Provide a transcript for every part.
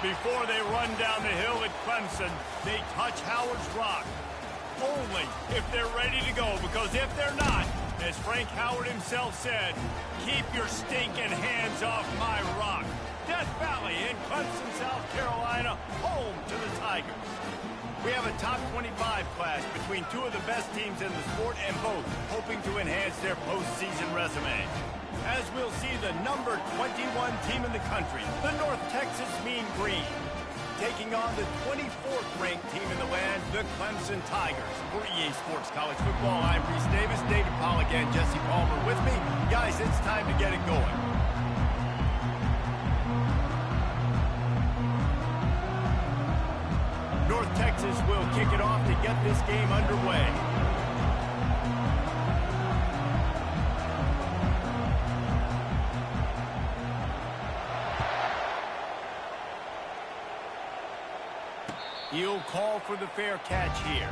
Before they run down the hill at Clemson, they touch Howard's rock. Only if they're ready to go, because if they're not, as Frank Howard himself said, keep your stinking hands off my rock. Death Valley in Clemson, South Carolina, home to the Tigers. We have a top 25 class between two of the best teams in the sport, and both hoping to enhance their postseason resume. As we'll see the number 21 team in the country, the North Texas Mean Green, taking on the 24th ranked team in the land, the Clemson Tigers. For EA Sports College Football, I'm Reese Davis, David Pollack, and Jesse Palmer with me. Guys, it's time to get it going. North Texas will kick it off to get this game underway. He'll call for the fair catch here.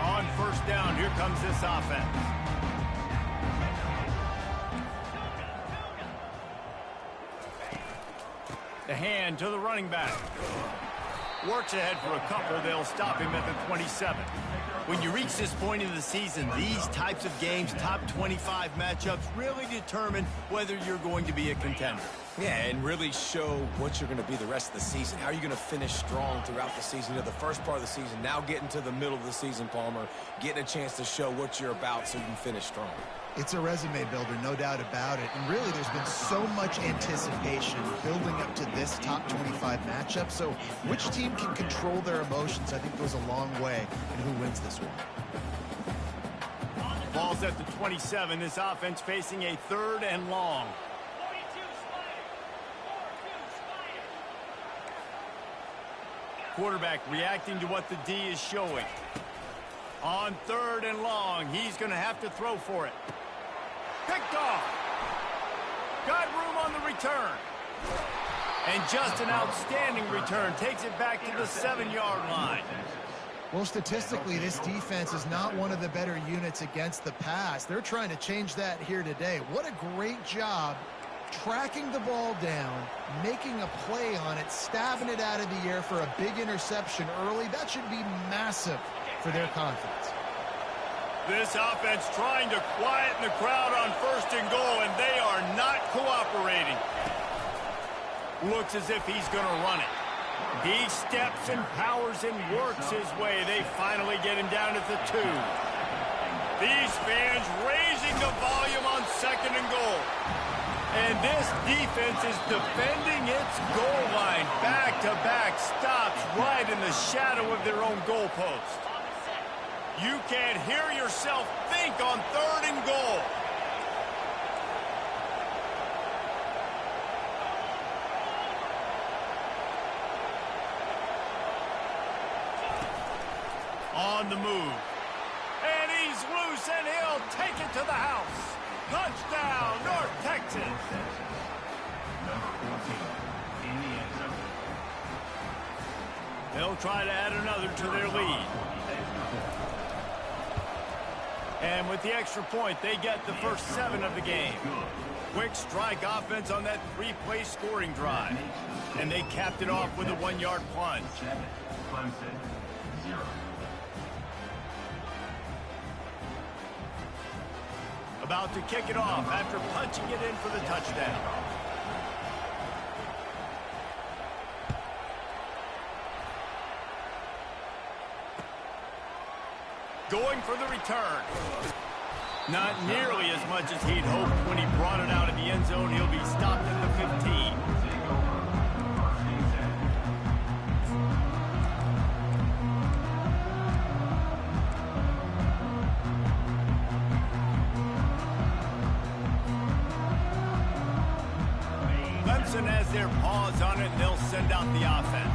On first down, here comes this offense. The hand to the running back. Works ahead for a couple. They'll stop him at the 27. When you reach this point in the season, these types of games, top 25 matchups, really determine whether you're going to be a contender. Yeah, and really show what you're going to be the rest of the season. How are you going to finish strong throughout the season? You know, the first part of the season, now getting to the middle of the season, Palmer, getting a chance to show what you're about so you can finish strong. It's a resume builder, no doubt about it. And really, there's been so much anticipation building up to this top 25 matchup. So which team can control their emotions, I think, goes a long way in who wins this one. Ball's at the 27. This offense facing a 3rd and long. Quarterback reacting to what the D is showing. On 3rd and long, he's going to have to throw for it. Picked off. Got room on the return. And just an outstanding return. Takes it back to the 7-yard line. Well, statistically, this defense is not one of the better units against the pass. They're trying to change that here today. What a great job tracking the ball down, making a play on it, stabbing it out of the air for a big interception early. That should be massive for their confidence. This offense trying to quieten the crowd on 1st and goal, and they are not cooperating. Looks as if he's going to run it. He steps and powers and works his way. They finally get him down at the 2. These fans raising the volume on 2nd and goal. And this defense is defending its goal line. Back-to-back stops right in the shadow of their own goalpost. You can't hear yourself think on 3rd and goal. On the move. And he's loose, and he'll take it to the house. Touchdown! They'll try to add another to their lead. And with the extra point, they get the first 7 of the game. Quick strike offense on that 3-play scoring drive. And they capped it off with a 1-yard plunge. About to kick it off after punching it in for the touchdown. Going for the return. Not nearly as much as he'd hoped when he brought it out of the end zone. He'll be stopped at the 15. Clemson has their paws on it, and they'll send out the offense.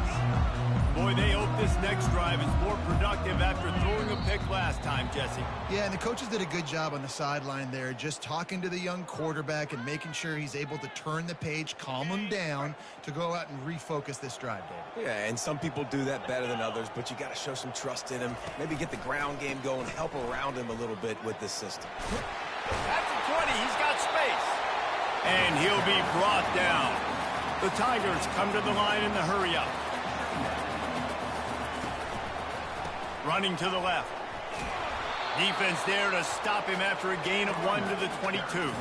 Boy, they hope this next drive is more productive after throwing a pick last time, Jesse. Yeah, and the coaches did a good job on the sideline there, just talking to the young quarterback and making sure he's able to turn the page, calm him down to go out and refocus this drive, David. Yeah, and some people do that better than others, but you got to show some trust in him. Maybe get the ground game going, help around him a little bit with this system. At the 20, he's got space. And he'll be brought down. The Tigers come to the line in the hurry-up. Running to the left. Defense there to stop him after a gain of 1 to the 22.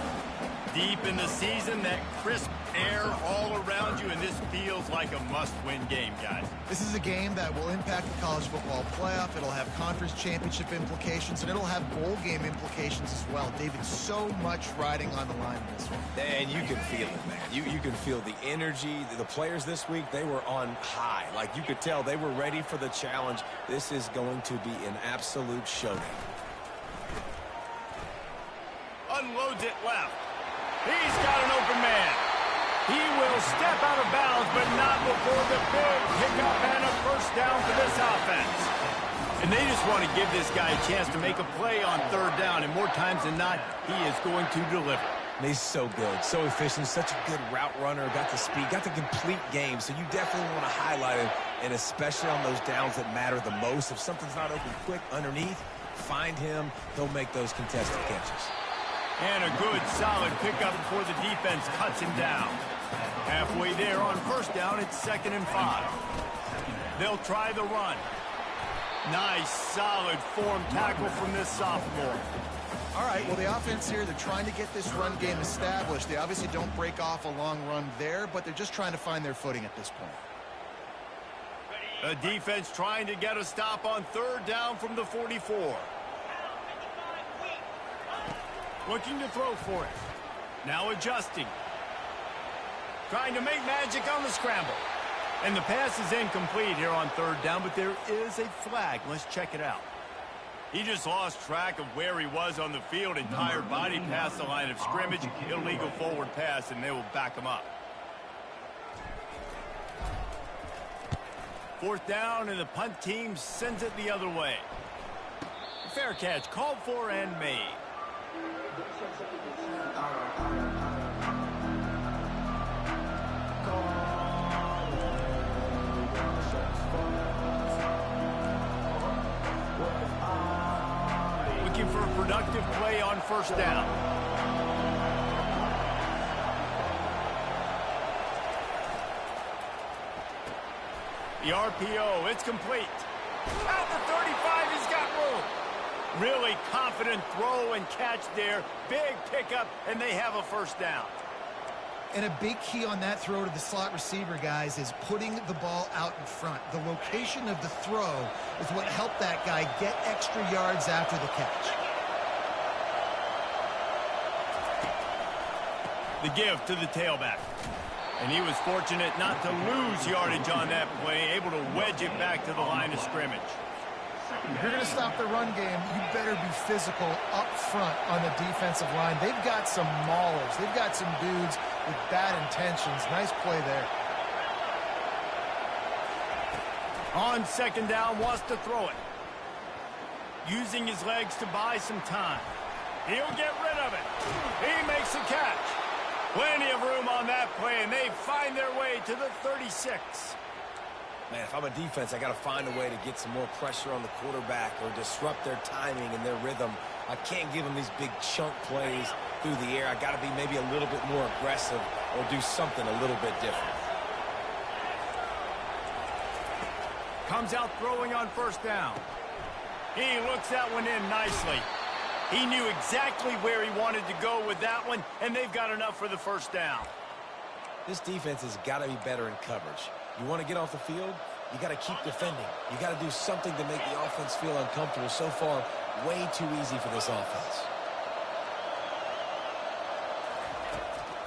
Deep in the season, that crisp air all around you, and this feels like a must-win game, guys. This is a game that will impact the college football playoff. It'll have conference championship implications, and it'll have bowl game implications as well. David, so much riding on the line in this one. And you can feel it, man. You can feel the energy. The players this week, they were on high. Like, you could tell they were ready for the challenge. This is going to be an absolute showdown. Unloads it left. He's got an open man. He will step out of bounds, but not before the big pickup and a first down for this offense. And they just want to give this guy a chance to make a play on 3rd down, and more times than not, he is going to deliver. And he's so good, so efficient, such a good route runner, got the speed, got the complete game, so you definitely want to highlight him, and especially on those downs that matter the most. If something's not open quick underneath, find him, he'll make those contested catches. And a good, solid pickup before the defense cuts him down. Halfway there on 1st down, it's 2nd and 5. They'll try the run. Nice, solid form tackle from this sophomore. All right, well, the offense here, they're trying to get this run game established. They obviously don't break off a long run there, but they're just trying to find their footing at this point. The defense trying to get a stop on 3rd down from the 44. Looking to throw for it. Now adjusting. Trying to make magic on the scramble. And the pass is incomplete here on 3rd down, but there is a flag. Let's check it out. He just lost track of where he was on the field. Entire body past the line of scrimmage. Illegal forward pass, and they will back him up. 4th down, and the punt team sends it the other way. Fair catch called for and made. Looking for a productive play on 1st down. The RPO, it's complete. At the 35, he's got room. Really confident throw and catch there. Big pickup, and they have a 1st down. And a big key on that throw to the slot receiver, guys, is putting the ball out in front. The location of the throw is what helped that guy get extra yards after the catch. The give to the tailback. And he was fortunate not to lose yardage on that play, able to wedge it back to the line of scrimmage. If you're going to stop the run game, you better be physical up front on the defensive line. They've got some maulers. They've got some dudes with bad intentions. Nice play there. On 2nd down, wants to throw it. Using his legs to buy some time. He'll get rid of it. He makes the catch. Plenty of room on that play, and they find their way to the 36. Man, if I'm a defense, I got to find a way to get some more pressure on the quarterback or disrupt their timing and their rhythm. I can't give them these big chunk plays through the air. I got to be maybe a little bit more aggressive or do something a little bit different. Comes out throwing on first down. He looks that one in nicely. He knew exactly where he wanted to go with that one, and they've got enough for the first down. This defense has got to be better in coverage. You want to get off the field, you got to keep defending. You got to do something to make the offense feel uncomfortable. So far, way too easy for this offense.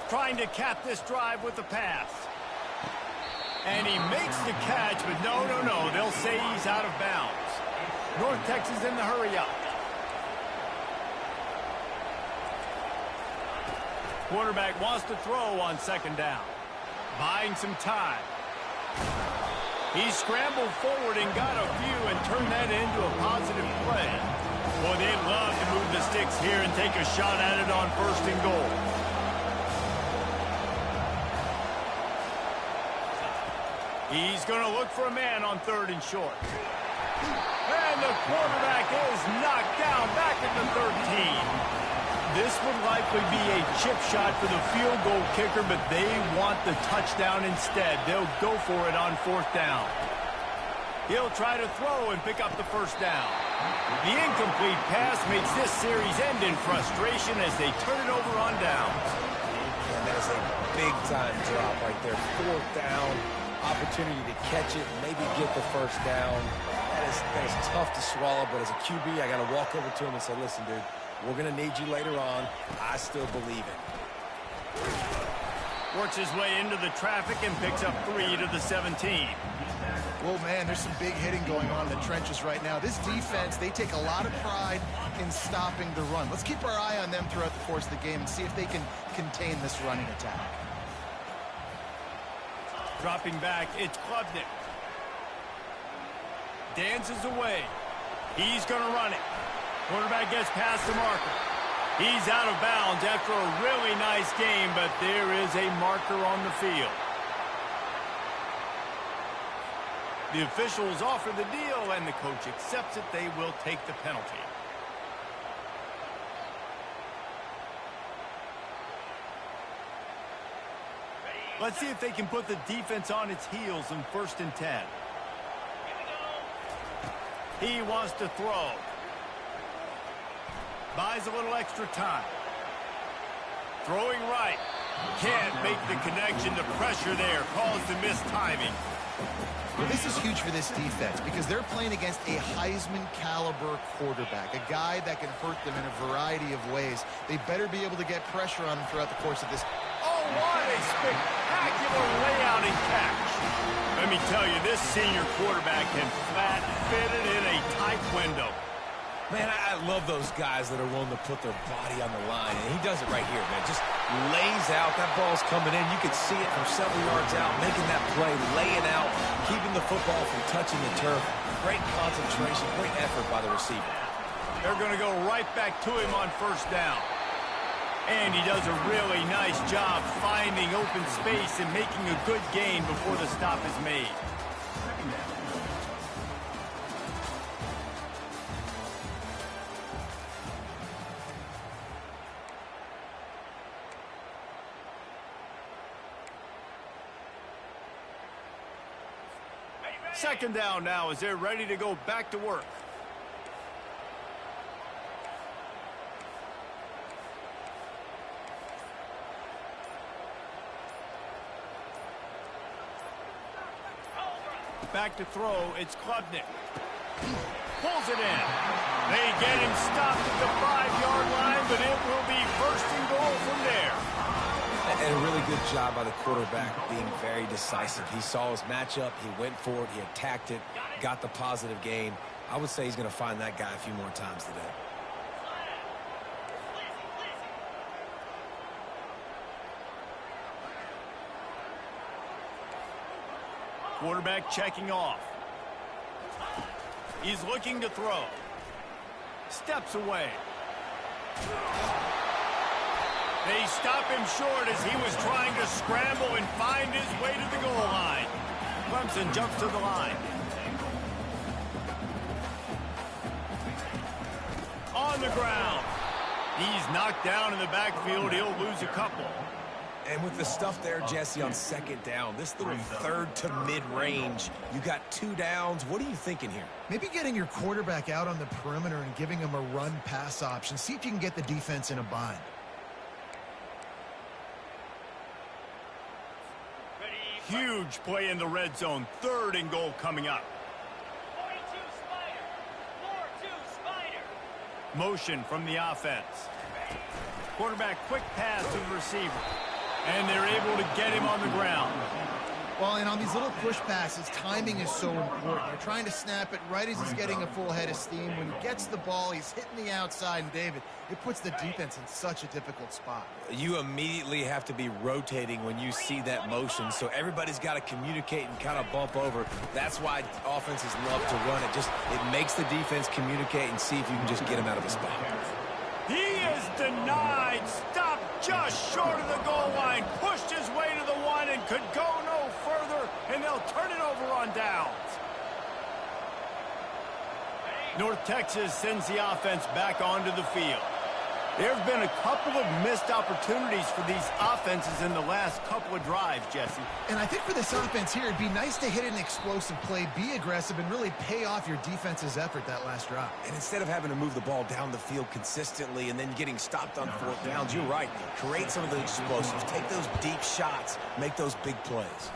Trying to cap this drive with the pass. And he makes the catch, but no. They'll say he's out of bounds. North Texas in the hurry-up. Quarterback wants to throw on second down. Buying some time. He scrambled forward and got a few and turned that into a positive play. Boy, they'd love to move the sticks here and take a shot at it on first and goal. He's going to look for a man on third and short. And the quarterback is knocked down back at the 13. This would likely be a chip shot for the field goal kicker, but they want the touchdown instead. They'll go for it on fourth down. He'll try to throw and pick up the first down. The incomplete pass makes this series end in frustration as they turn it over on downs. And that is a big-time drop right there. Fourth down, opportunity to catch it, maybe get the first down. That is tough to swallow, but as a QB, I got to walk over to him and say, listen, dude, we're going to need you later on. I still believe it. Works his way into the traffic and picks up 3 to the 17. Well, man, there's some big hitting going on in the trenches right now. This defense, they take a lot of pride in stopping the run. Let's keep our eye on them throughout the course of the game and see if they can contain this running attack. Dropping back, it's Klubnik. Dances away. He's going to run it. Quarterback gets past the marker. He's out of bounds after a really nice game, but there is a marker on the field. The officials offer the deal, and the coach accepts it. They will take the penalty. Let's see if they can put the defense on its heels in 1st and 10. He wants to throw. Buys a little extra time. Throwing right. Can't make the connection. The pressure there caused the missed timing. Well, this is huge for this defense because they're playing against a Heisman-caliber quarterback, a guy that can hurt them in a variety of ways. They better be able to get pressure on him throughout the course of this. Oh, what a spectacular layout and catch. Let me tell you, this senior quarterback can flat fit it in a tight window. Man, I love those guys that are willing to put their body on the line, and he does it right here, man. Just lays out. That ball's coming in. You can see it from several yards out, making that play, laying out, keeping the football from touching the turf. Great concentration, great effort by the receiver. They're going to go right back to him on first down. And he does a really nice job finding open space and making a good gain before the stop is made. Second down now as they're ready to go back to work. Back to throw, it's Klubnik. Pulls it in. They get him stopped at the 5-yard line, but it will be 1st and goal from there. And a really good job by the quarterback being very decisive. He saw his matchup, he went for it, he attacked it, got the positive gain. I would say he's going to find that guy a few more times today. Quarterback checking off. He's looking to throw. Steps away. They stop him short as he was trying to scramble and find his way to the goal line. Clemson jumps to the line. On the ground. He's knocked down in the backfield. He'll lose a couple. And with the stuff there, Jesse, on second down, this little third to mid-range, you got 2 downs. What are you thinking here? Maybe getting your quarterback out on the perimeter and giving him a run-pass option. See if you can get the defense in a bind. Huge play in the red zone. 3rd and goal coming up. 42 Spider. 4-2 Spider. Motion from the offense. Quarterback quick pass to the receiver. And they're able to get him on the ground. Well, and on these little push passes, timing is so important. You're trying to snap it right as he's getting a full head of steam. When he gets the ball, he's hitting the outside, and David, it puts the defense in such a difficult spot. You immediately have to be rotating when you see that motion, so everybody's got to communicate and kind of bump over. That's why offenses love to run it. It makes the defense communicate and see if you can just get him out of the spot. He is denied. Stopped just short of the goal line. Pushed his way to the 1 and could go no further, and they'll turn it over on downs. North Texas sends the offense back onto the field. There have been a couple of missed opportunities for these offenses in the last couple of drives, Jesse. And I think for this offense here, it'd be nice to hit an explosive play, be aggressive, and really pay off your defense's effort that last drive. And instead of having to move the ball down the field consistently and then getting stopped on 4th downs, you're right. Create some of the explosives. Take those deep shots. Make those big plays.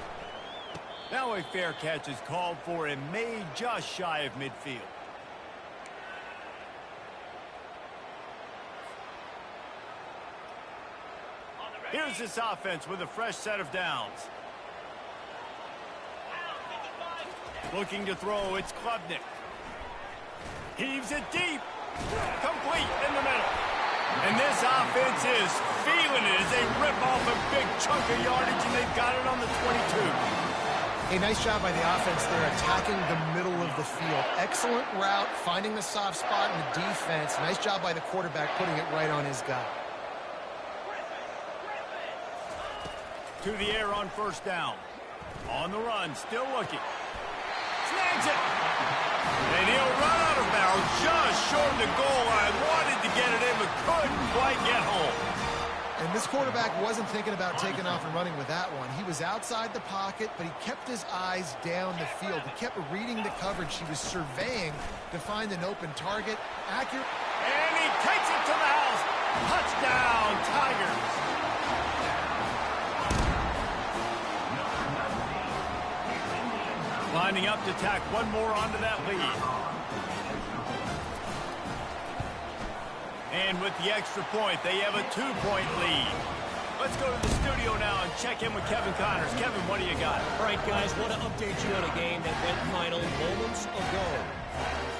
Now a fair catch is called for and made just shy of midfield. Here's this offense with a fresh set of downs. Looking to throw, it's Klubnik. Heaves it deep. Complete in the middle. And this offense is feeling it as they rip off a big chunk of yardage, and they've got it on the 22. A nice job by the offense there, attacking the middle of the field. Excellent route, finding the soft spot in the defense. Nice job by the quarterback putting it right on his guy. To the air on 1st down. On the run, still looking. Snags it. And he'll run out of bounds just short of the goal line. Wanted to get it in, but couldn't quite get home. And this quarterback wasn't thinking about taking off and running with that one. He was outside the pocket, but he kept his eyes down the field. He kept reading the coverage. He was surveying to find an open target. Accurate. And he takes it to the house. Touchdown, Tigers. Lining up to tack one more onto that lead. And with the extra point, they have a 2-point lead. Let's go to the studio now and check in with Kevin Connors. Kevin, what do you got? All right, guys, want to update you on a game that went final moments ago.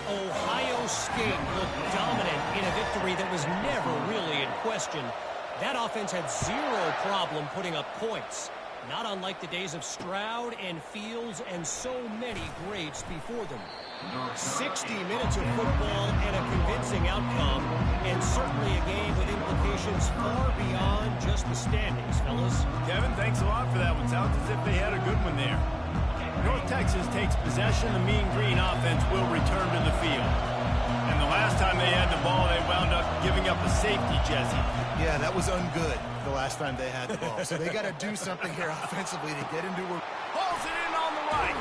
Ohio State looked dominant in a victory that was never really in question. That offense had zero problem putting up points. Not unlike the days of Stroud and Fields and so many greats before them. 60 minutes of football and a convincing outcome, and certainly a game with implications far beyond just the standings, fellas. Kevin, thanks a lot for that one. Sounds as if they had a good one there. North Texas takes possession. The Mean Green offense will return to the field. And the last time they had the ball, they wound up giving up a safety, Jesse. Yeah, that was ungood the last time they had the ball. So they got to do something here offensively to get into a... Hauls it in on the right.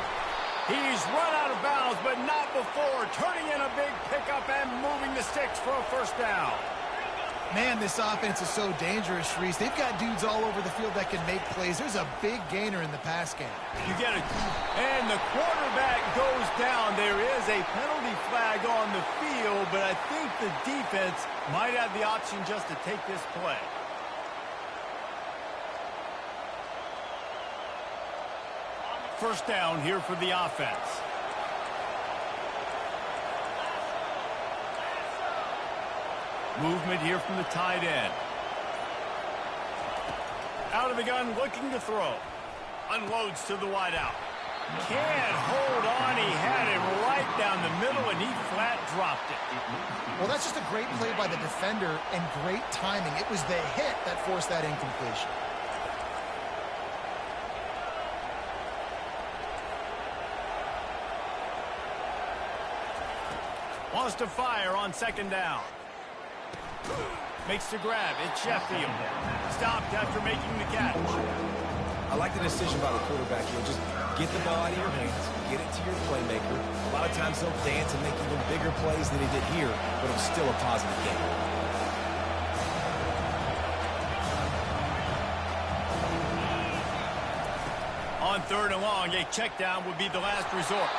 He's run out of bounds, but not before. Turning in a big pickup and moving the sticks for a 1st down. Man, this offense is so dangerous, Reese. They've got dudes all over the field that can make plays. There's a big gainer in the pass game. You get it. And the quarterback goes down. There is a penalty flag on the field, but I think the defense might have the option just to take this play. First down here for the offense. Movement here from the tight end. Out of the gun, looking to throw. Unloads to the wideout. Can't hold on. He had it right down the middle, and he flat dropped it. Well, that's just a great play by the defender and great timing. It was the hit that forced that incompletion. Wants to fire on second down. Makes the grab. It's Sheffield. Stopped after making the catch. I like the decision by the quarterback here. Just get the ball out of your hands, get it to your playmaker. A lot of times they'll dance and make even bigger plays than he did here, but it was still a positive game. On third and long, a check down would be the last resort.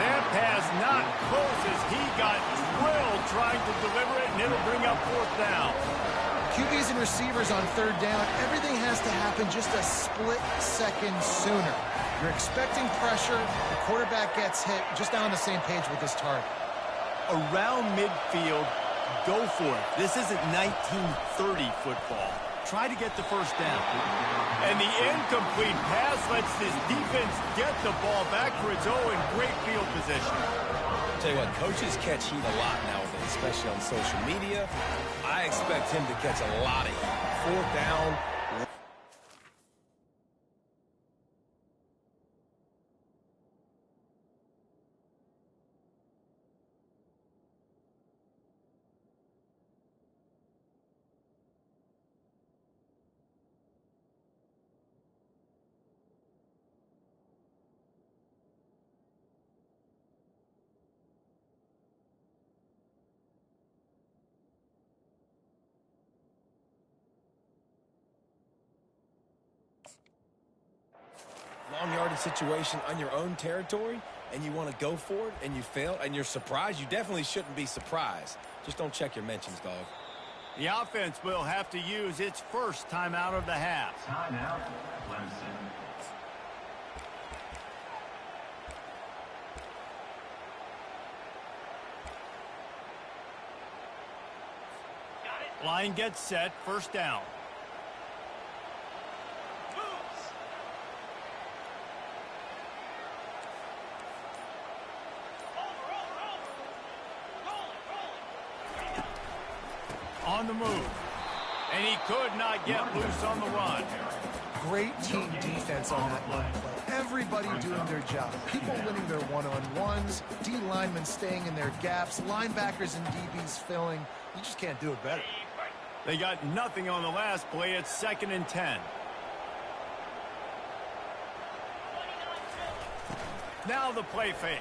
That pass not close as he got drilled trying to deliver it, and it'll bring up fourth down. QBs and receivers on third down, everything has to happen just a split second sooner. You're expecting pressure, the quarterback gets hit, just not on the same page with his target. Around midfield, go for it. This isn't 1930 football. Try to get the first down. And the incomplete pass lets this defense get the ball back for its own in great field position. Tell you what, coaches catch heat a lot nowadays, especially on social media. I expect him to catch a lot of heat. Fourth down. Long yardage situation on your own territory, and you want to go for it, and you fail, and you're surprised, you definitely shouldn't be surprised. Just don't check your mentions, dog. The offense will have to use its first timeout of the half. Timeout, Clemson. Line gets set, first down. On the move. And he could not get loose on the run. Great team defense on that line play. Everybody doing their job. People winning their one-on-ones, D linemen staying in their gaps, linebackers and DBs filling. You just can't do it better. They got nothing on the last play. It's 2nd and 10. Now the play fake.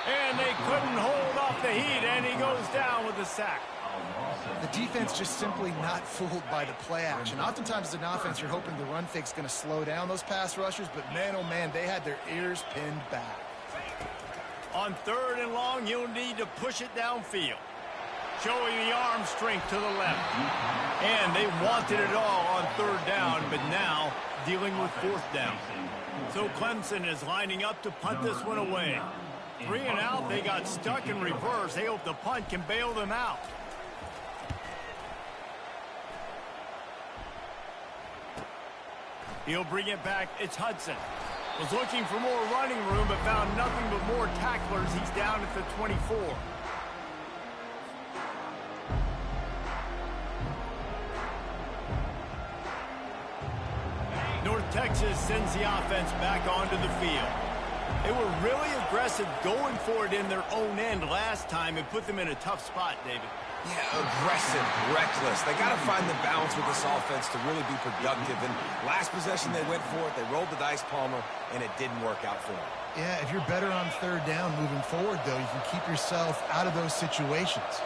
And they couldn't hold off the heat, and he goes down with a sack. The defense just simply not fooled by the play action. Oftentimes as an offense, you're hoping the run fake's going to slow down those pass rushers, but man, oh man, they had their ears pinned back. On third and long, you'll need to push it downfield. Showing the arm strength to the left. And they wanted it all on third down, but now dealing with fourth down. So Clemson is lining up to punt this one away. 3 and out, they got stuck in reverse. They hope the punt can bail them out. He'll bring it back. It's Hudson. Was looking for more running room, but found nothing but more tacklers. He's down at the 24. North Texas sends the offense back onto the field. They were really aggressive going for it in their own end last time and put them in a tough spot, David. Yeah, aggressive, reckless. They got to find the balance with this offense to really be productive. And last possession, they went for it. They rolled the dice, Palmer, and it didn't work out for them. Yeah, if you're better on third down moving forward, though, you can keep yourself out of those situations.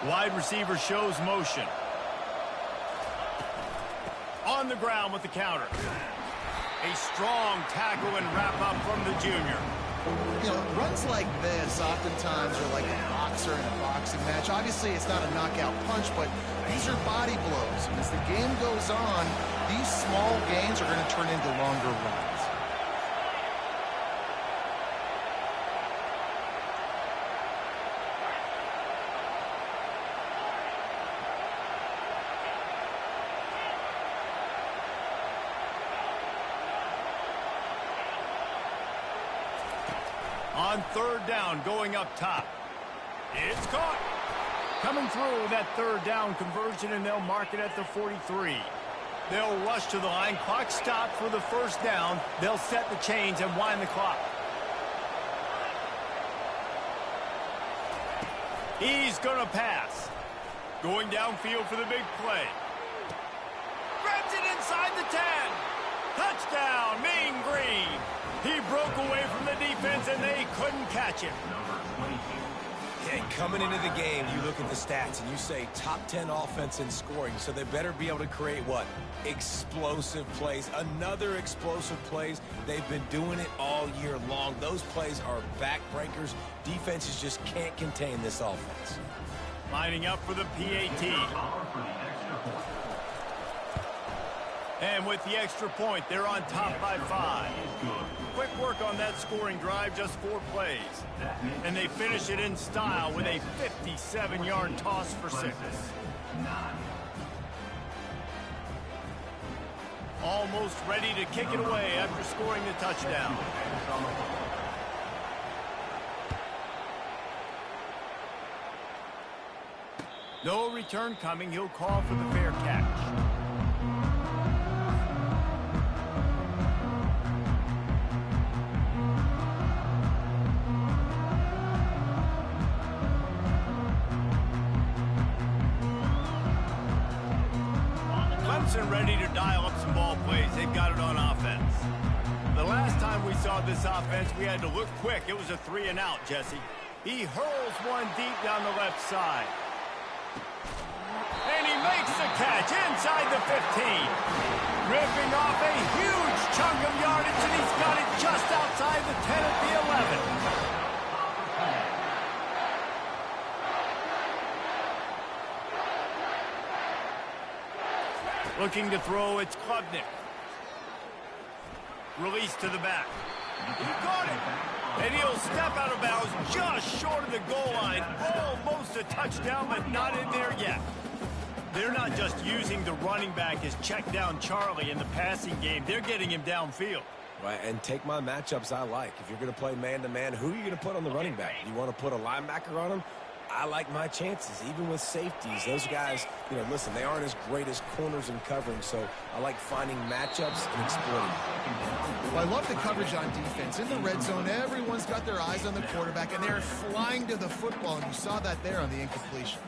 Wide receiver shows motion. On the ground with the counter. A strong tackle and wrap up from the junior. You know, runs like this oftentimes are like a boxer in a boxing match. Obviously, it's not a knockout punch, but these are body blows. And as the game goes on, these small gains are going to turn into longer runs. On third down, going up top. It's caught. Coming through with that third down conversion, and they'll mark it at the 43. They'll rush to the line. Clock stopped for the first down. They'll set the chains and wind the clock. He's going to pass. Going downfield for the big play. Grabs it inside the 10. Touchdown, Mean Green. He broke away from the defense, and they couldn't catch him. And coming into the game, you look at the stats and you say top 10 offense in scoring, so they better be able to create what? Explosive plays. Another explosive plays. They've been doing it all year long. Those plays are backbreakers. Defenses just can't contain this offense. Lining up for the PAT. And with the extra point, they're on top by 5. Quick work on that scoring drive, just 4 plays. And they finish it in style with a 57-yard toss for 6. Almost ready to kick it away after scoring the touchdown. No return coming. He'll call for the fair catch. Ready to dial up some ball plays. They've got it on offense. The last time we saw this offense, we had to look quick. It was a 3-and-out, Jesse. He hurls one deep down the left side. And he makes the catch inside the 15. Ripping off a huge chunk of yardage, and he's got it just outside the 10 at the 11. Looking to throw, it's Klubnik. Release to the back. He caught it. And he'll step out of bounds just short of the goal line. Almost a touchdown, but not in there yet. They're not just using the running back as check down Charlie in the passing game. They're getting him downfield. Right, and take my matchups I like. If you're going to play man-to-man, who are you going to put on the running back? You want to put a linebacker on him? I like my chances, even with safeties. Those guys, you know, listen, they aren't as great as corners in covering, so I like finding matchups and exploiting them. Well, I love the coverage on defense. In the red zone, everyone's got their eyes on the quarterback, and they're flying to the football, and you saw that there on the incompletion.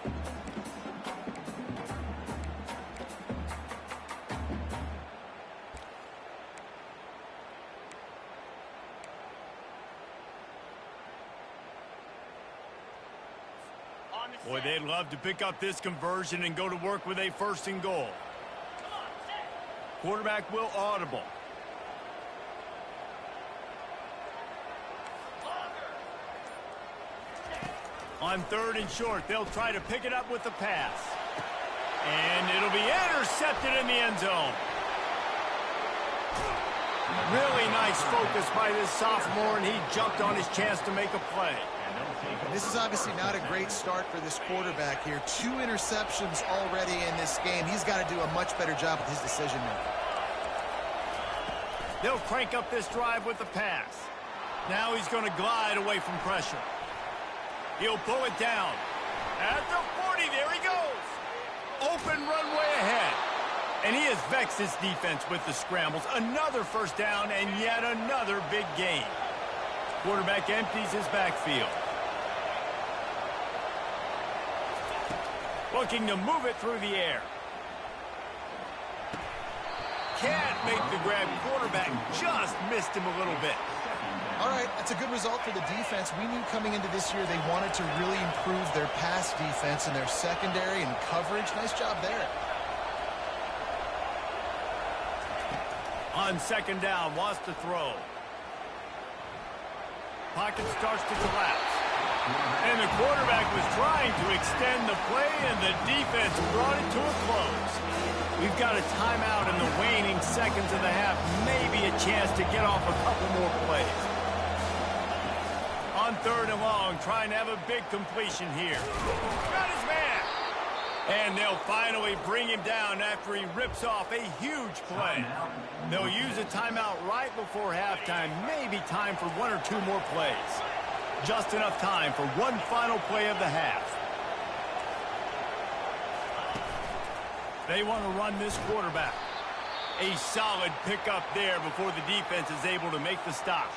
Boy, they'd love to pick up this conversion and go to work with a 1st and goal. Quarterback will audible. On 3rd and short, they'll try to pick it up with the pass. And it'll be intercepted in the end zone. Really nice focus by this sophomore, and he jumped on his chance to make a play. This is obviously not a great start for this quarterback here. 2 interceptions already in this game. He's got to do a much better job with his decision-making. They'll crank up this drive with the pass. Now he's going to glide away from pressure. He'll pull it down. At the 40, there he goes. Open runway ahead. And he has vexed his defense with the scrambles. Another 1st down and yet another big gain. Quarterback empties his backfield. Looking to move it through the air. Can't make the grab. Quarterback just missed him a little bit. All right, that's a good result for the defense. We knew coming into this year they wanted to really improve their pass defense and their secondary and coverage. Nice job there. On 2nd down, wants to throw. Pocket starts to collapse. And the quarterback was trying to extend the play, and the defense brought it to a close. We've got a timeout in the waning seconds of the half. Maybe a chance to get off a couple more plays. On 3rd and long, trying to have a big completion here. Got his man. And they'll finally bring him down after he rips off a huge play. They'll use a timeout right before halftime. Maybe time for 1 or 2 more plays. Just enough time for one final play of the half. They want to run this quarterback. A solid pickup there before the defense is able to make the stop.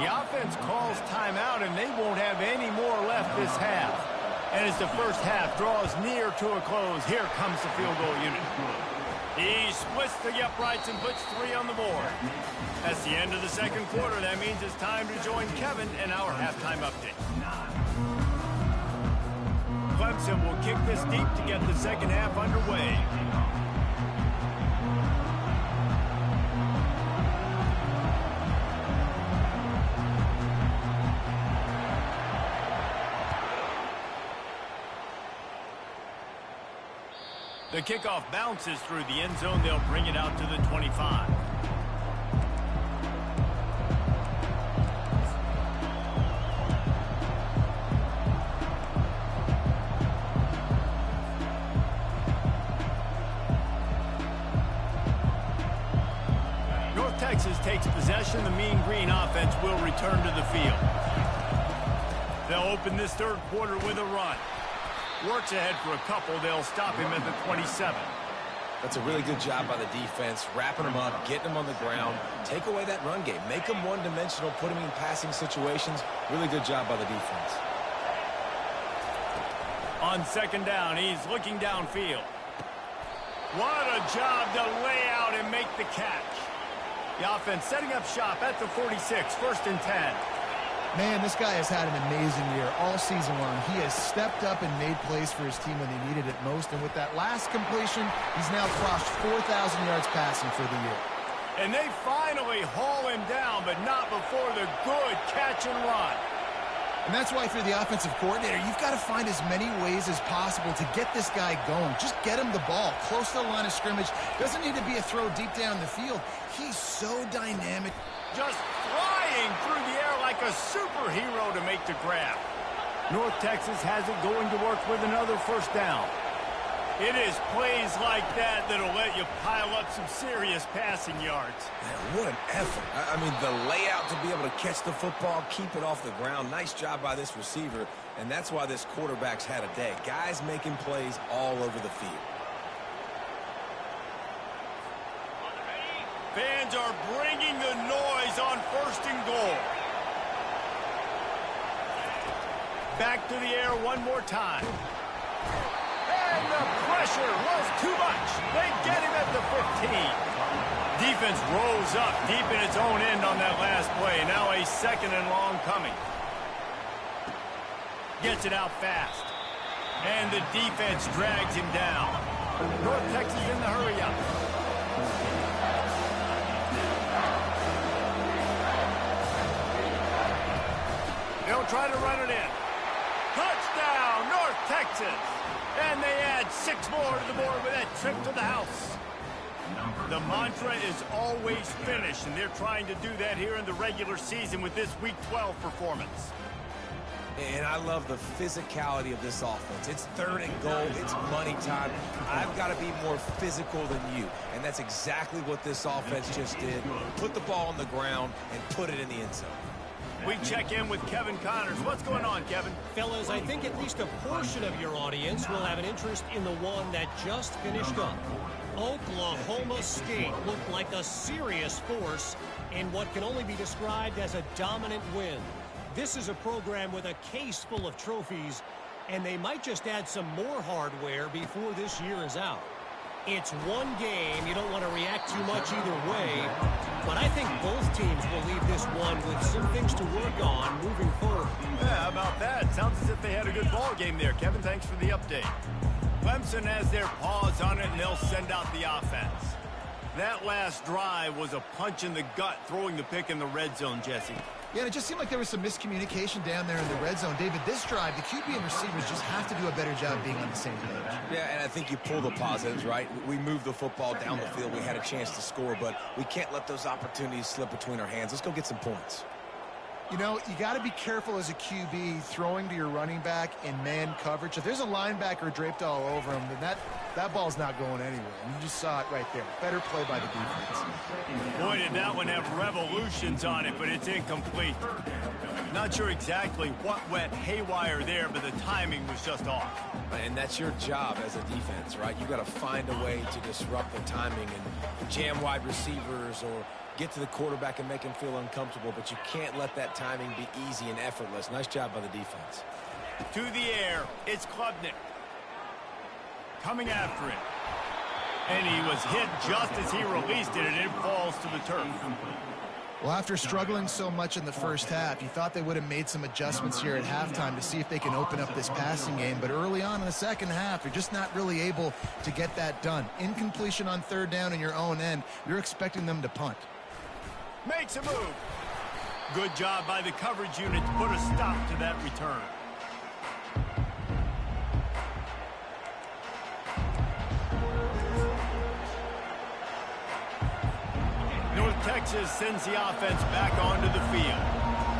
The offense calls timeout, and they won't have any more left this half. And as the first half draws near to a close, here comes the field goal unit. He splits the uprights and puts 3 on the board. That's the end of the second quarter. That means it's time to join Kevin in our halftime update. Clemson will kick this deep to get the second half underway. The kickoff bounces through the end zone. They'll bring it out to the 25. North Texas takes possession. The Mean Green offense will return to the field. They'll open this third quarter with a run. Works ahead for a couple. They'll stop him at the 27. That's a really good job by the defense, wrapping them up, getting them on the ground. Take away that run game. Make them one-dimensional, put them in passing situations. Really good job by the defense. On second down, he's looking downfield. What a job to lay out and make the catch. The offense setting up shop at the 46, 1st and 10. Man, this guy has had an amazing year all season long. He has stepped up and made plays for his team when they needed it most. And with that last completion, he's now crossed 4,000 yards passing for the year. And they finally haul him down, but not before the good catch and run. And that's why, if you're the offensive coordinator, you've got to find as many ways as possible to get this guy going. Just get him the ball close to the line of scrimmage. Doesn't need to be a throw deep down the field. He's so dynamic. Just flying through the air like a superhero to make the grab. North Texas has it going to work with another first down. It is plays like that that'll let you pile up some serious passing yards. Man, what an effort. I mean, the layout to be able to catch the football, keep it off the ground. Nice job by this receiver, and that's why this quarterback's had a day. Guys making plays all over the field. Fans are bringing the noise on 1st and goal. Back to the air one more time. And the pressure was too much. They get him at the 15. Defense rolls up deep in its own end on that last play. Now a 2nd and long coming. Gets it out fast. And the defense drags him down. North Texas in the hurry up. They'll try to run it in. Touchdown, North Texas. And they add 6 more to the board with that trip to the house. The mantra is always finish, and they're trying to do that here in the regular season with this Week 12 performance. And I love the physicality of this offense. It's 3rd and goal. It's money time. I've got to be more physical than you. And that's exactly what this offense just did. Put the ball on the ground and put it in the end zone. We check in with Kevin Connors. What's going on, Kevin? Fellas, I think at least a portion of your audience will have an interest in the one that just finished up. Oklahoma State looked like a serious force in what can only be described as a dominant win. This is a program with a case full of trophies, and they might just add some more hardware before this year is out. It's one game. You don't want to react too much either way, but I think both teams will leave this one with some things to work on moving forward. Yeah, how about that? Sounds as if they had a good ball game there, Kevin. Thanks for the update. Clemson has their paws on it, and they'll send out the offense. That last drive was a punch in the gut, throwing the pick in the red zone, Jesse. Yeah, and it just seemed like there was some miscommunication down there in the red zone. David, this drive, the QB and receivers just have to do a better job being on the same page. Yeah, and I think you pull the positives, right? We moved the football down the field. We had a chance to score, but we can't let those opportunities slip between our hands. Let's go get some points. You know, you got to be careful as a QB throwing to your running back in man coverage. If there's a linebacker draped all over him, then that ball's not going anywhere. And you just saw it right there. Better play by the defense. Boy, did that one have revolutions on it, but it's incomplete. Not sure exactly what went haywire there, but the timing was just off. And that's your job as a defense, right? You got to find a way to disrupt the timing and jam wide receivers or get to the quarterback and make him feel uncomfortable, but you can't let that timing be easy and effortless. Nice job by the defense. To the air, it's Klubnik. Coming after him. And he was hit just as he released it, and it falls to the turf. Well, after struggling so much in the first half, you thought they would have made some adjustments here at halftime to see if they can open up this passing game. But early on in the second half, you're just not really able to get that done. Incompletion on third down in your own end, you're expecting them to punt. Makes a move. Good job by the coverage unit to put a stop to that return. North Texas sends the offense back onto the field.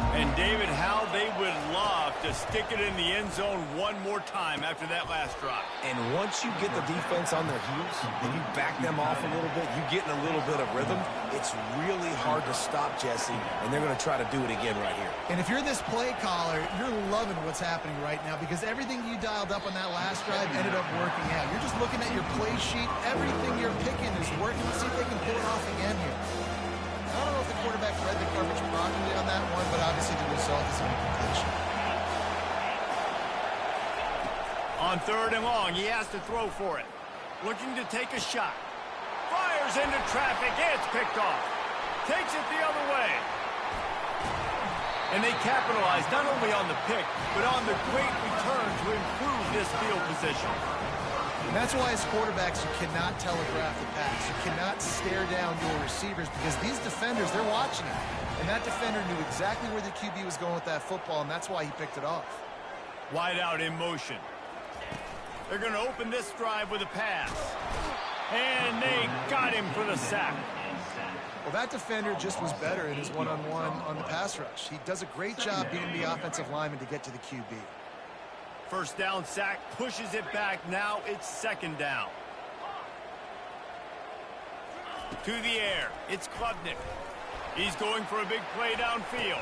And David, how they would love to stick it in the end zone one more time after that last drive. And once you get the defense on their heels and you back them off a little bit, you get in a little bit of rhythm, it's really hard to stop, Jesse, and they're going to try to do it again right here. And if you're this play caller, you're loving what's happening right now because everything you dialed up on that last drive ended up working out. You're just looking at your play sheet. Everything you're picking is working. Let's see if they can pull it off again here. I don't know if the quarterback read the coverage properly on that one, but obviously the result is an incompletion. On third and long, he has to throw for it. Looking to take a shot. Fires into traffic. It's picked off. Takes it the other way. And they capitalize not only on the pick, but on the great return to improve this field position. And that's why as quarterbacks, you cannot telegraph the pass. You cannot stare down your receivers because these defenders, they're watching it. And that defender knew exactly where the QB was going with that football, and that's why he picked it off. Wide out in motion. They're going to open this drive with a pass. And they got him for the sack. Well, that defender just was better in his one-on-one on the pass rush. He does a great job beating the offensive lineman to get to the QB. First down sack, pushes it back. Now it's second down. To the air, it's Klubnik. He's going for a big play downfield.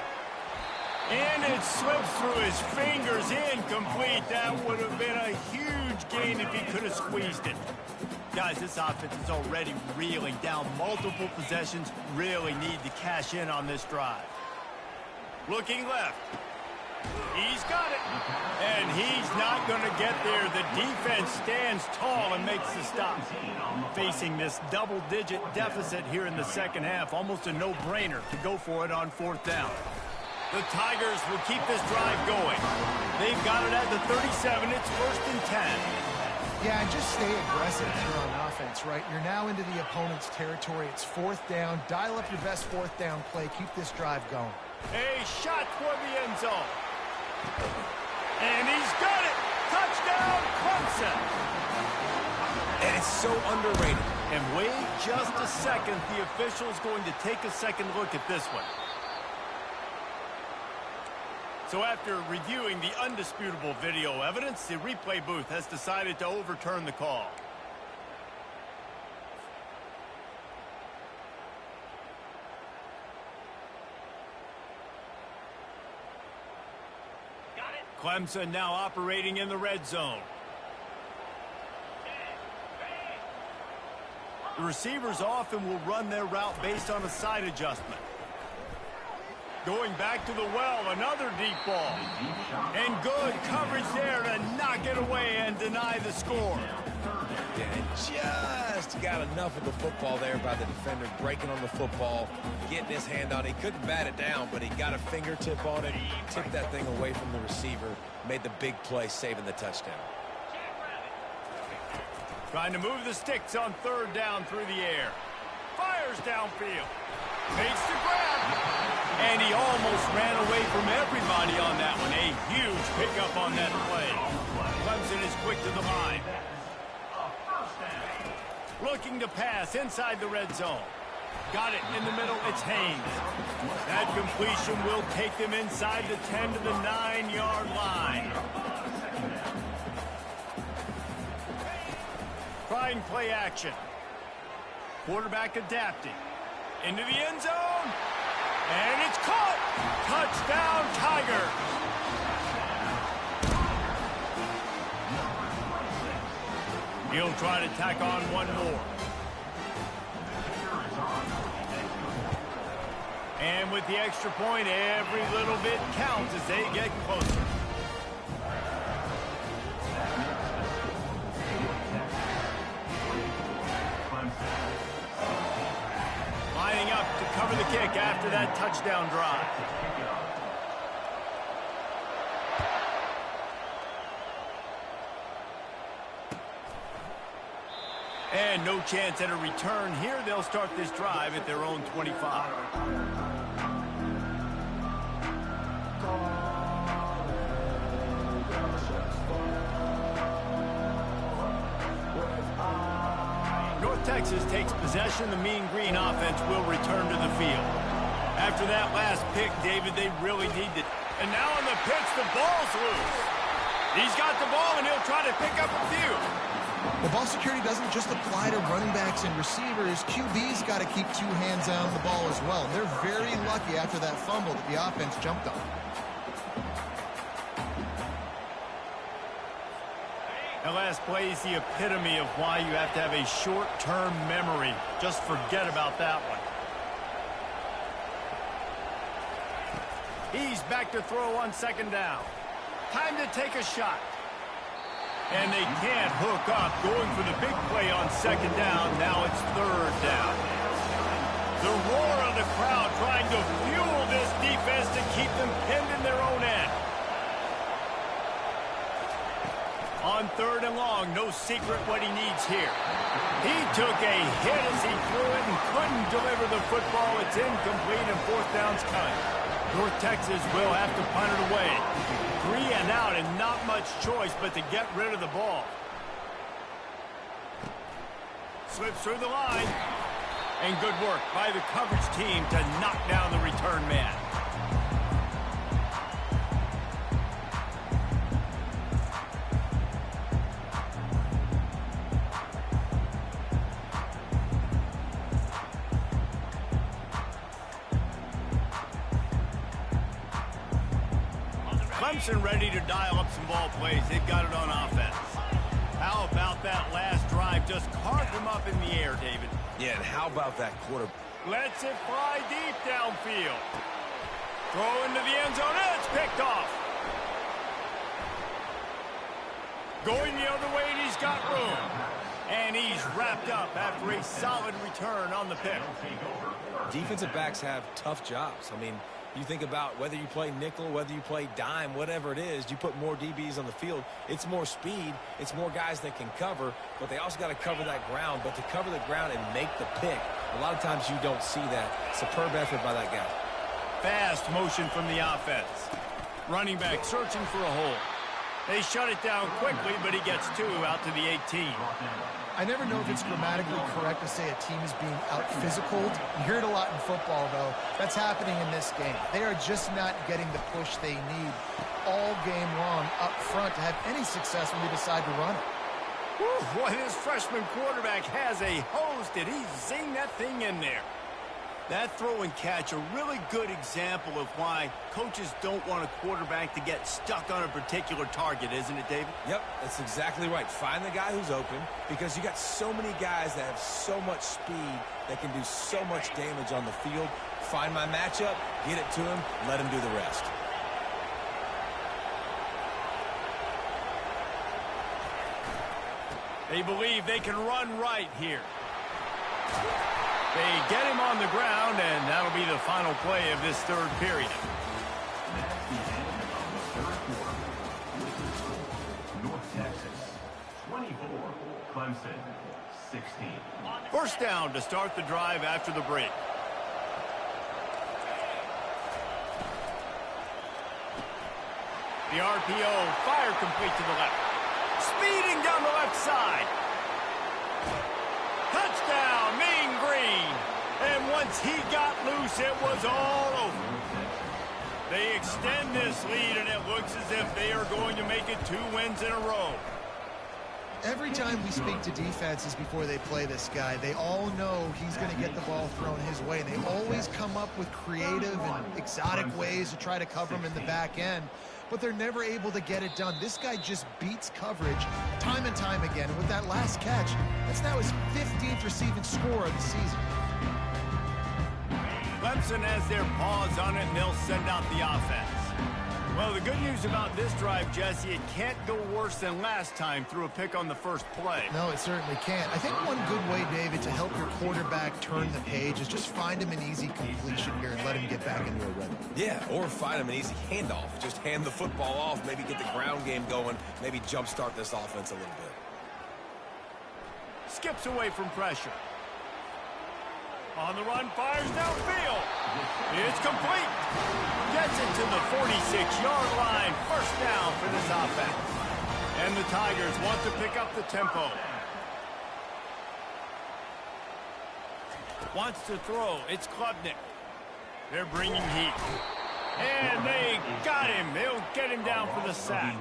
And it slips through his fingers, incomplete. That would have been a huge gain if he could have squeezed it. Guys, this offense is already reeling down multiple possessions. Really need to cash in on this drive. Looking left. He's got it. And he's not going to get there. The defense stands tall and makes the stop. Facing this double-digit deficit here in the second half, almost a no-brainer to go for it on fourth down. The Tigers will keep this drive going. They've got it at the 37. It's first and 10. Yeah, and just stay aggressive here on offense, right? You're now into the opponent's territory. It's fourth down. Dial up your best fourth down play. Keep this drive going. A shot toward the end zone. And he's got it. Touchdown, Clemson. And it's so underrated. And wait just a second. The official's going to take a second look at this one. So after reviewing the undisputable video evidence, the replay booth has decided to overturn the call. Clemson now operating in the red zone. The receivers often will run their route based on a side adjustment. Going back to the well, another deep ball. And good coverage there to knock it away and deny the score. Yeah, just got enough of the football there by the defender, breaking on the football, getting his hand on it. He couldn't bat it down, but he got a fingertip on it, tipped that thing away from the receiver, made the big play, saving the touchdown. Trying to move the sticks on third down through the air. Fires downfield. Makes the grab. And he almost ran away from everybody on that one. A huge pickup on that play. Clemson is quick to the line. Looking to pass inside the red zone. Got it in the middle. It's Haynes. That completion will take them inside the 10 to the 9-yard line. Trying play action. Quarterback adapting. Into the end zone. And it's caught. Touchdown, Tiger. He'll try to tack on one more. And with the extra point, every little bit counts as they get closer. Lining up to cover the kick after that touchdown drive. And no chance at a return here. They'll start this drive at their own 25. North Texas takes possession. The Mean Green offense will return to the field. After that last pick, David, they really needed it. And now on the pitch, the ball's loose. He's got the ball, and he'll try to pick up a few. Well, ball security doesn't just apply to running backs and receivers. QB's got to keep two hands on the ball as well. And they're very lucky after that fumble that the offense jumped on. That last play is the epitome of why you have to have a short-term memory. Just forget about that one. He's back to throw on second down. Time to take a shot. And they can't hook up. Going for the big play on second down. Now it's third down. The roar of the crowd trying to fuel this defense to keep them pinned in their own end. On third and long, no secret what he needs here. He took a hit as he threw it and couldn't deliver the football. It's incomplete and fourth down's coming. North Texas will have to punt it away. 3 and out and not much choice but to get rid of the ball. Slips through the line. And good work by the coverage team to knock down the return man. Clemson ready to dial up some ball plays. They've got it on offense. How about that last drive? Just carved them up in the air, David. Yeah, and how about that quarter? Lets it fly deep downfield. Throw into the end zone. And it's picked off. Going the other way, and he's got room. And he's wrapped up after a solid return on the pick. Defensive backs have tough jobs. I mean, you think about whether you play nickel, whether you play dime, whatever it is, you put more DBs on the field. It's more speed. It's more guys that can cover, but they also got to cover that ground. But to cover the ground and make the pick, a lot of times you don't see that. Superb effort by that guy. Fast motion from the offense. Running back searching for a hole. They shut it down quickly, but he gets 2 out to the 18. I never know if it's grammatically correct to say a team is being out-physicaled. You hear it a lot in football, though. That's happening in this game. They are just not getting the push they need all game long up front to have any success when they decide to run it. Whew, boy, this freshman quarterback has a hose. Did he zing that thing in there? That throw and catch, a really good example of why coaches don't want a quarterback to get stuck on a particular target, isn't it, David? Yep, that's exactly right. Find the guy who's open because you got so many guys that have so much speed that can do so much damage on the field. Find my matchup, get it to him, let him do the rest. They believe they can run right here. They get him on the ground, and that'll be the final play of this third period. North Texas, 24. Clemson, 16. First down to start the drive after the break. The RPO, fire complete to the left. Speeding down the left side. Touchdown, Mean Green. And once he got loose, it was all over. They extend this lead, and it looks as if they are going to make it 2 wins in a row. Every time we speak to defenses before they play this guy, they all know he's going to get the ball thrown his way. They always come up with creative and exotic ways to try to cover him in the back end, but they're never able to get it done. This guy just beats coverage time and time again. And with that last catch, that's now his 15th receiving score of the season. Clemson has their paws on it, and they'll send out the offense. Well, the good news about this drive, Jesse, it can't go worse than last time through a pick on the first play. No, it certainly can't. I think one good way, David, to help your quarterback turn the page is just find him an easy completion here and let him get back into a rhythm. Yeah, or find him an easy handoff. Just hand the football off, maybe get the ground game going, maybe jumpstart this offense a little bit. Skips away from pressure. On the run, fires downfield. It's complete. Gets it to the 46-yard line. First down for this offense. And the Tigers want to pick up the tempo. Wants to throw. It's Klubnik. They're bringing heat. And they got him. They'll get him down for the sack.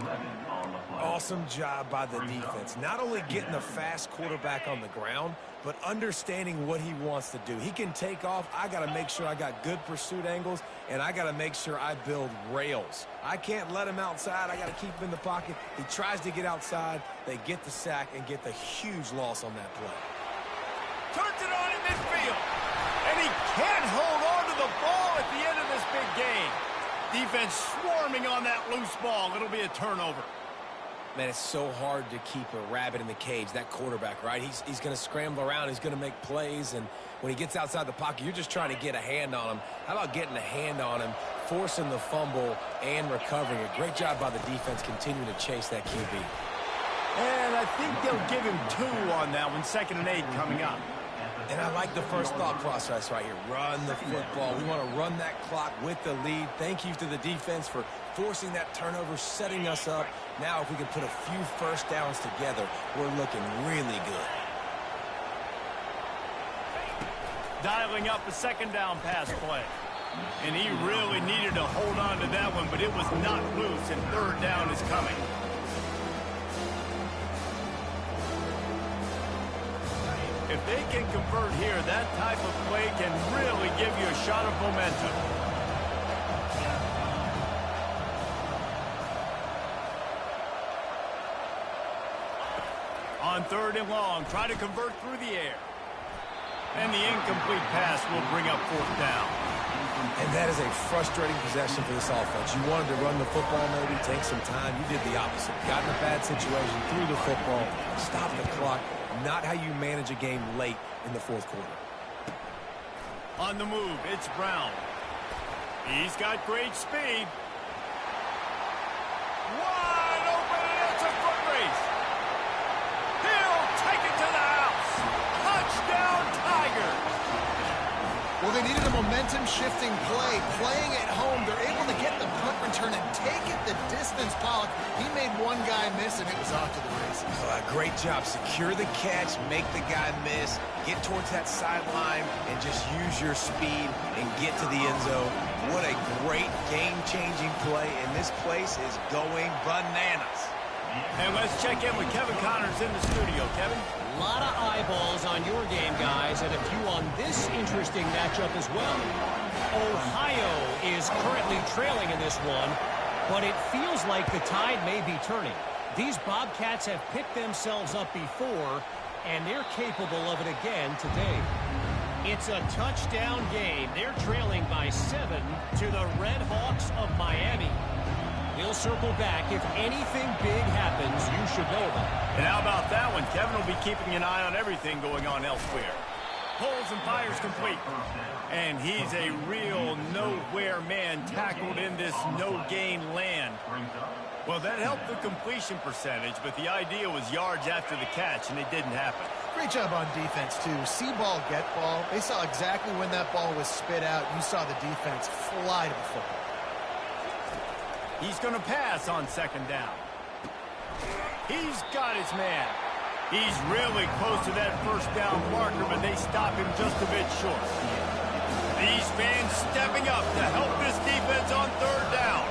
Awesome job by the defense. Not only getting the fast quarterback on the ground, but understanding what he wants to do. He can take off. I got to make sure I got good pursuit angles, and I got to make sure I build rails. I can't let him outside. I got to keep him in the pocket. He tries to get outside. They get the sack and get the huge loss on that play. Turns it on in midfield. And he can't hold on to the ball at the end of this big game. Defense swarming on that loose ball. It'll be a turnover. Man, it's so hard to keep a rabbit in the cage, that quarterback, right? He's going to scramble around. He's going to make plays. And when he gets outside the pocket, you're just trying to get a hand on him. How about getting a hand on him, forcing the fumble, and recovering it? Great job by the defense continuing to chase that QB. And I think they'll give him 2 on that one. 2nd and 8 coming up. And I like the first thought process right here. Run the football. We want to run that clock with the lead. Thank you to the defense for forcing that turnover, setting us up. Now if we can put a few first downs together, we're looking really good. Dialing up a 2nd down pass play. And he really needed to hold on to that one, but it was not loose, and 3rd down is coming. If they can convert here, that type of play can really give you a shot of momentum. On 3rd and long, try to convert through the air. And the incomplete pass will bring up 4th down. And that is a frustrating possession for this offense. You wanted to run the football, maybe take some time. You did the opposite. Got in a bad situation, threw the football, stopped the clock. Not how you manage a game late in the 4th quarter. On the move, it's Brown. He's got great speed. Wide open, and it's a foot race. He'll take it to the house. Touchdown, Tigers. Well, they needed a momentum-shifting play. Playing at home, they're able to get the punt return and take it the distance. Pollock, he made one guy miss, and it was off to the races. Great job. Secure the catch, make the guy miss, get towards that sideline, and just use your speed and get to the end zone. What a great game-changing play, and this place is going bananas. And let's check in with Kevin Connors in the studio. Kevin? A lot of eyeballs on your game, guys, and a few on this interesting matchup as well. Ohio is currently trailing in this one, but it feels like the tide may be turning. These Bobcats have picked themselves up before, and they're capable of it again today. It's a touchdown game. They're trailing by 7 to the Red Hawks of Miami. We'll circle back. If anything big happens, you should know about it. And how about that one? Kevin will be keeping an eye on everything going on elsewhere. Pulls and fires complete. And he's a real nowhere man tackled in this no-gain land. Well, that helped the completion percentage, but the idea was yards after the catch, and it didn't happen. Great job on defense, too. See ball, get ball. They saw exactly when that ball was spit out. You saw the defense fly to the football. He's going to pass on 2nd down. He's got his man. He's really close to that 1st down marker, but they stop him just a bit short. These fans stepping up to help this defense on third down.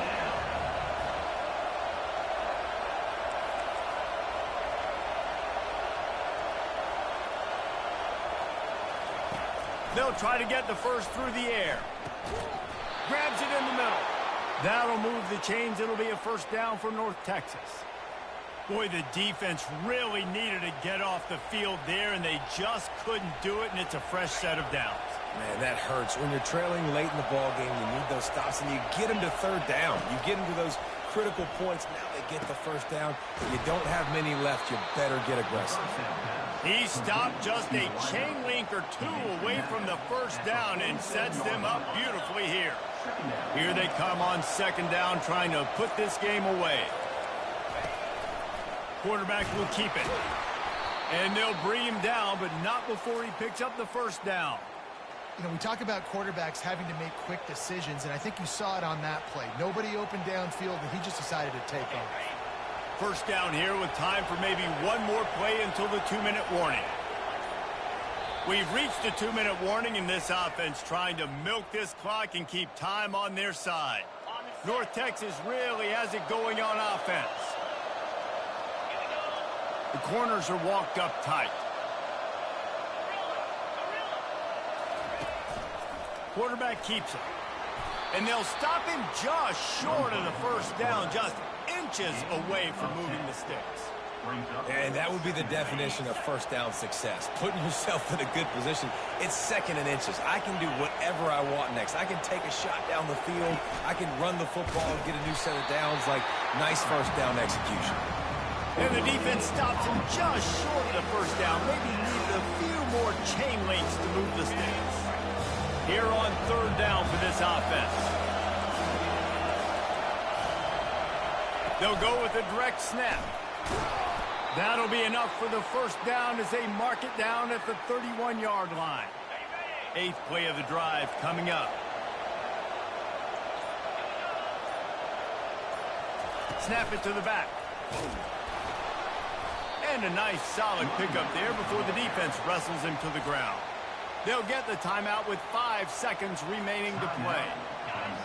They'll try to get the first through the air. Grabs it in the middle. That'll move the chains. It'll be a first down for North Texas. Boy, the defense really needed to get off the field there, and they just couldn't do it, and it's a fresh set of downs. Man, that hurts. When you're trailing late in the ball game, you need those stops, and you get them to third down. You get them to those critical points. Now they get the first down. You don't have many left. You better get aggressive. He stopped just a chain link or two away from the first down and sets them up beautifully here. Here they come on second down, trying to put this game away. Quarterback will keep it. And they'll bring him down, but not before he picks up the first down. You know, we talk about quarterbacks having to make quick decisions, and I think you saw it on that play. Nobody opened downfield, and he just decided to take off. First down here with time for maybe one more play until the 2-minute warning. We've reached the 2-minute warning in this offense, trying to milk this clock and keep time on their side. North Texas really has it going on offense. The corners are walked up tight. Quarterback keeps it. And they'll stop him just short of the first down, just inches away from moving the sticks. And that would be the definition of first down success. Putting yourself in a good position. It's second and inches. I can do whatever I want next. I can take a shot down the field. I can run the football and get a new set of downs. Like, nice first down execution. And the defense stops him just short of the first down. Maybe needed a few more chain links to move the sticks. Here on third down for this offense. They'll go with a direct snap. That'll be enough for the first down as they mark it down at the 31-yard line. 8th play of the drive coming up. Snap it to the back. And a nice solid pickup there before the defense wrestles him to the ground. They'll get the timeout with 5 seconds remaining to play.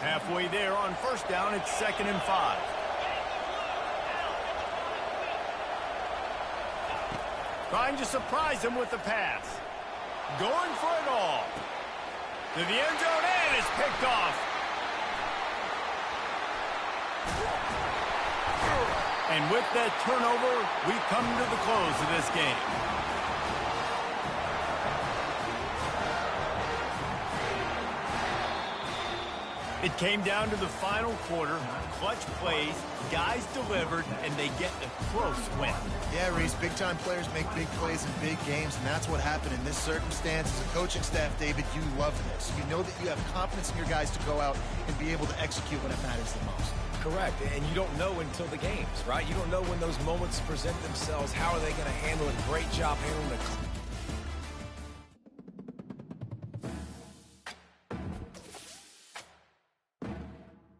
Halfway there on first down, it's 2nd and 5. Trying to surprise him with the pass. Going for it all. To the end zone, and it's picked off. And with that turnover, we come to the close of this game. It came down to the final quarter. Clutch plays, guys delivered, and they get a close win. Yeah, Reese, big-time players make big plays in big games, and that's what happened in this circumstance. As a coaching staff, David, you love this. You know that you have confidence in your guys to go out and be able to execute when it matters the most. Correct, and you don't know until the games, right? You don't know when those moments present themselves. How are they going to handle it? Great job handling the